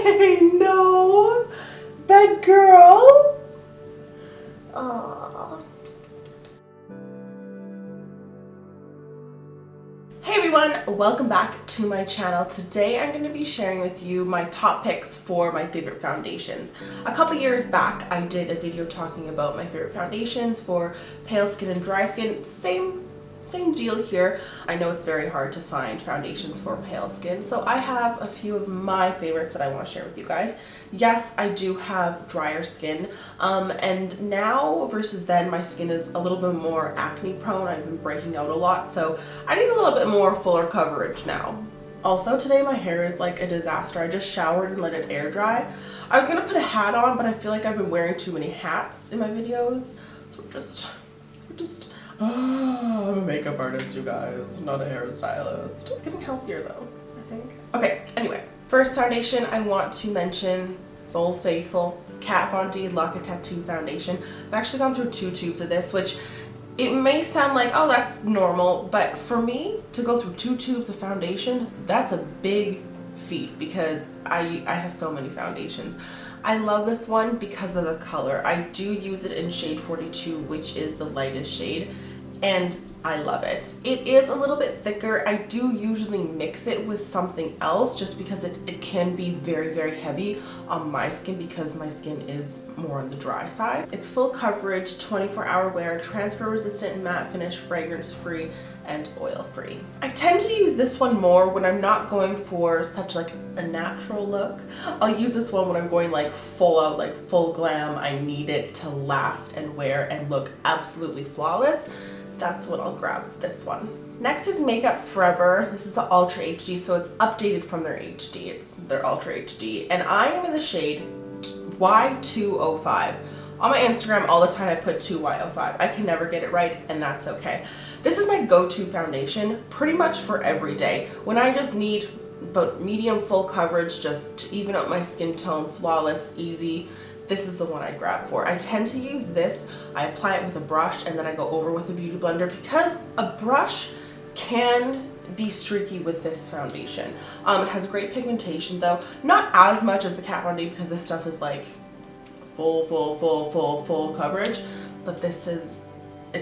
No, bad girl. Aww. Hey everyone, welcome back to my channel. Today I'm going to be sharing with you my top picks for my favorite foundations. A couple years back I did a video talking about my favorite foundations for pale skin and dry skin. Same deal here. I know it's very hard to find foundations for pale skin, so I have a few of my favorites that I want to share with you guys. Yes, I do have drier skin, and now versus then my skin is a little bit more acne prone. I've been breaking out a lot, so I need a little bit more fuller coverage now. Also, today my hair is like a disaster. I just showered and let it air dry. I was gonna put a hat on, but I feel like I've been wearing too many hats in my videos, so we're just I'm a makeup artist, you guys. I'm not a hairstylist. It's getting healthier though, I think. Okay, anyway. First foundation I want to mention is Old Faithful. It's Kat Von D Lock a Tattoo Foundation. I've actually gone through 2 tubes of this, which it may sound like, oh, that's normal, but for me to go through 2 tubes of foundation, that's a big feat because I have so many foundations. I love this one because of the color. I do use it in shade 42, which is the lightest shade, and I love it. It is a little bit thicker. I do usually mix it with something else just because it can be very, very heavy on my skin because my skin is more on the dry side. It's full coverage, 24-hour wear, transfer resistant, matte finish, fragrance free, and oil free. I tend to use this one more when I'm not going for such like a natural look. I'll use this one when I'm going like full out, like full glam. I need it to last and wear and look absolutely flawless. That's when I'll grab this one. Next is Makeup Forever. This is the Ultra HD, so it's updated from their HD. It's their Ultra HD, and I am in the shade Y205. On my Instagram all the time I put 2Y05. I can never get it right, and that's okay. This is my go-to foundation pretty much for every day. When I just need about medium full coverage just to even out my skin tone, flawless, easy, this is the one I grab for. I tend to use this, I apply it with a brush, and then I go over with a beauty blender because a brush can be streaky with this foundation. It has great pigmentation though, not as much as the Kat Von D because this stuff is like full coverage, but this is, I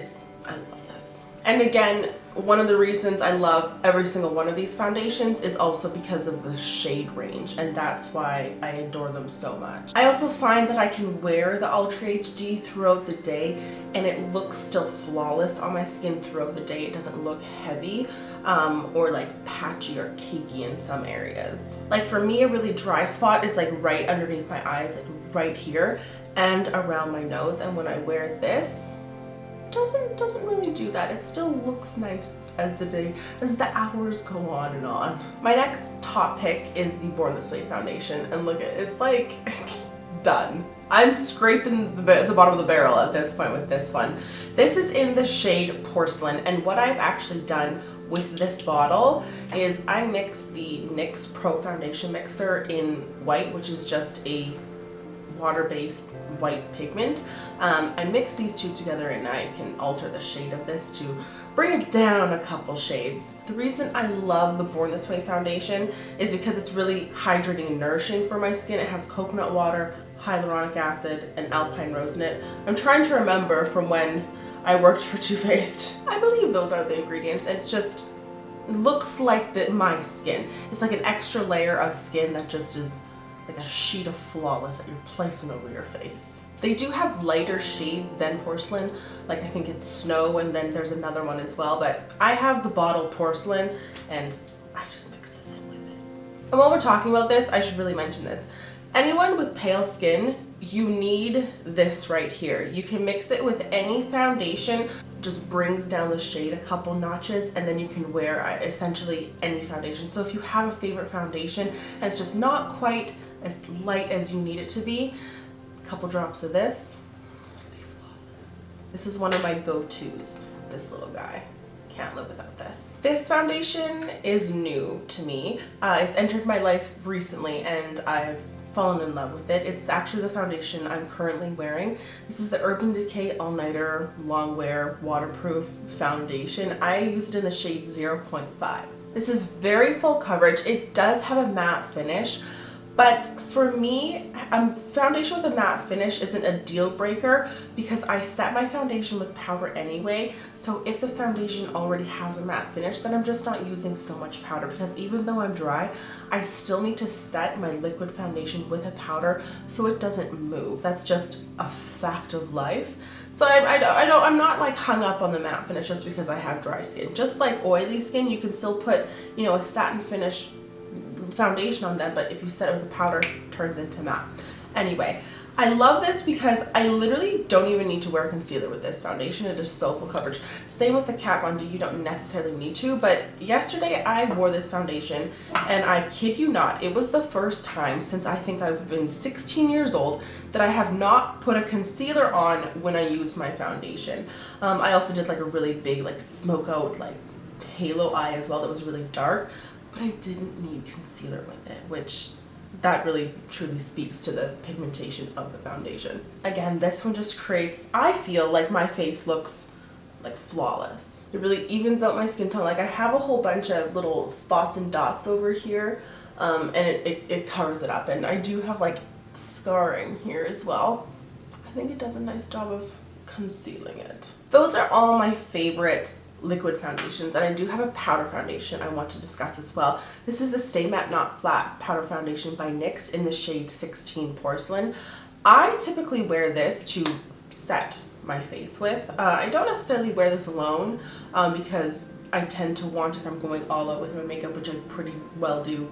love this. And again, one of the reasons I love every single one of these foundations is also because of the shade range, and that's why I adore them so much. I also find that I can wear the Ultra HD throughout the day and it looks still flawless on my skin throughout the day. It doesn't look heavy or like patchy or cakey in some areas. Like for me, a really dry spot is like right underneath my eyes, like right here and around my nose, and when I wear this, doesn't really do that. It still looks nice as the hours go on and on. My next top pick is the Born This Way foundation, and look at it's like done. I'm scraping the bottom of the barrel at this point with this one. This is in the shade Porcelain, and what I've actually done with this bottle is I mix the NYX Pro Foundation Mixer in white, which is just a water-based white pigment. I mix these two together and I can alter the shade of this to bring it down a couple shades. The reason I love the Born This Way foundation is because it's really hydrating and nourishing for my skin. It has coconut water, hyaluronic acid, and alpine rose in it. I'm trying to remember from when I worked for Too Faced. I believe those are the ingredients, and it's just looks like my skin. It's like an extra layer of skin that just is like a sheet of flawless that you're placing over your face. They do have lighter shades than Porcelain, like I think it's Snow, and then there's another one as well, but I have the bottle Porcelain and I just mix this in with it. And while we're talking about this, I should really mention this. Anyone with pale skin, you need this right here. You can mix it with any foundation, just brings down the shade a couple notches, and then you can wear essentially any foundation. So if you have a favorite foundation and it's just not quite as light as you need it to be, a couple drops of this, it'll be flawless. This is one of my go-tos, this little guy. Can't live without this. This foundation is new to me. It's entered my life recently and I've fallen in love with it. It's actually the foundation I'm currently wearing. This is the Urban Decay All Nighter Long Wear Waterproof Foundation. I used it in the shade 0.5. This is very full coverage. It does have a matte finish, But for me, foundation with a matte finish isn't a deal breaker because I set my foundation with powder anyway. So if the foundation already has a matte finish, then I'm just not using so much powder, because even though I'm dry, I still need to set my liquid foundation with a powder so it doesn't move. That's just a fact of life. So I'm not like hung up on the matte finish just because I have dry skin. Just like oily skin, you can still put, you know, a satin finish foundation on them, but if you set it with a powder, it turns into matte. Anyway, I love this because I literally don't even need to wear concealer with this foundation. It is so full coverage. Same with the Kat Von D, you don't necessarily need to, but yesterday I wore this foundation and I kid you not, it was the first time since I think I've been 16 years old that I have not put a concealer on when I used my foundation. I also did like a really big like smoke out like halo eye as well that was really dark, but I didn't need concealer with it, which that really truly speaks to the pigmentation of the foundation. Again, this one just creates, I feel like my face looks like flawless. It really evens out my skin tone. Like I have a whole bunch of little spots and dots over here, and it covers it up. And I do have like scarring here as well. I think it does a nice job of concealing it. Those are all my favorite liquid foundations, and I do have a powder foundation I want to discuss as well. This is the Stay Matte Not Flat powder foundation by NYX in the shade 16 Porcelain. I typically wear this to set my face with. I don't necessarily wear this alone because I tend to want, if I'm going all out with my makeup, which I pretty well do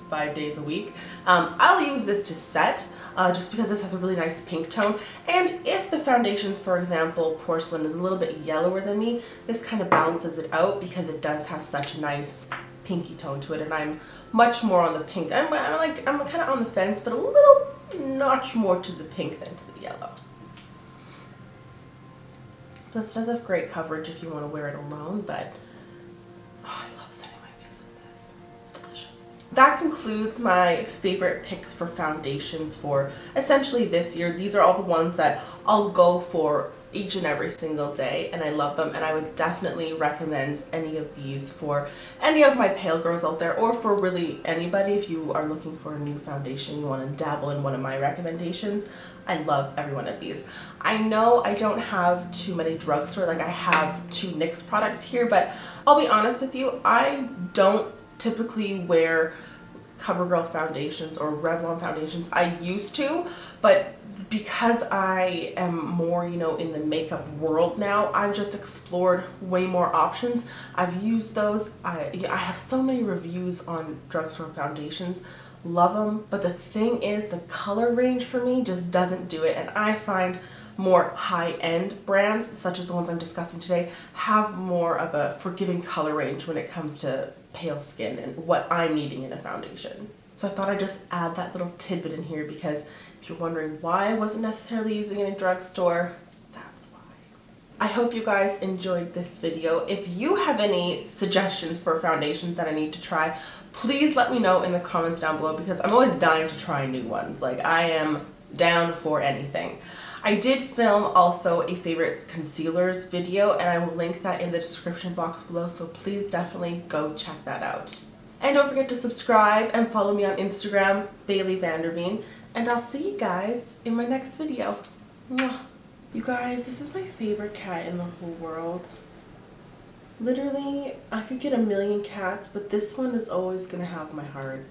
5 days a week, I'll use this to set just because this has a really nice pink tone. And if the foundations, for example, Porcelain is a little bit yellower than me, this kind of balances it out because it does have such a nice pinky tone to it, and I'm much more on the pink. I'm kind of on the fence, but a little notch more to the pink than to the yellow. This does have great coverage if you want to wear it alone, but oh, I love setting my face with this. It's delicious. That concludes my favorite picks for foundations for essentially this year. These are all the ones that I'll go for each and every single day, and I love them, and I would definitely recommend any of these for any of my pale girls out there, or for really anybody. If you are looking for a new foundation, you want to dabble in one of my recommendations, I love every one of these. I know I don't have too many drugstore, like I have 2 NYX products here, but I'll be honest with you, I don't typically wear CoverGirl foundations or Revlon foundations. I used to, but because I am more, you know, in the makeup world now, I've just explored way more options. I've used those. I have so many reviews on drugstore foundations. Love them, but the thing is, the color range for me just doesn't do it, and I find more high-end brands, such as the ones I'm discussing today, have more of a forgiving color range when it comes to pale skin and what I'm needing in a foundation. So I thought I'd just add that little tidbit in here, because if you're wondering why I wasn't necessarily using it in a drugstore, that's why. I hope you guys enjoyed this video. If you have any suggestions for foundations that I need to try, please let me know in the comments down below, because I'm always dying to try new ones. Like, I am down for anything. I did film also a favorite concealers video, and I will link that in the description box below, so please definitely go check that out. And don't forget to subscribe and follow me on Instagram, Bailey Vanderveen, and I'll see you guys in my next video. Mwah. You guys, this is my favorite cat in the whole world. Literally, I could get a million cats, but this one is always gonna have my heart.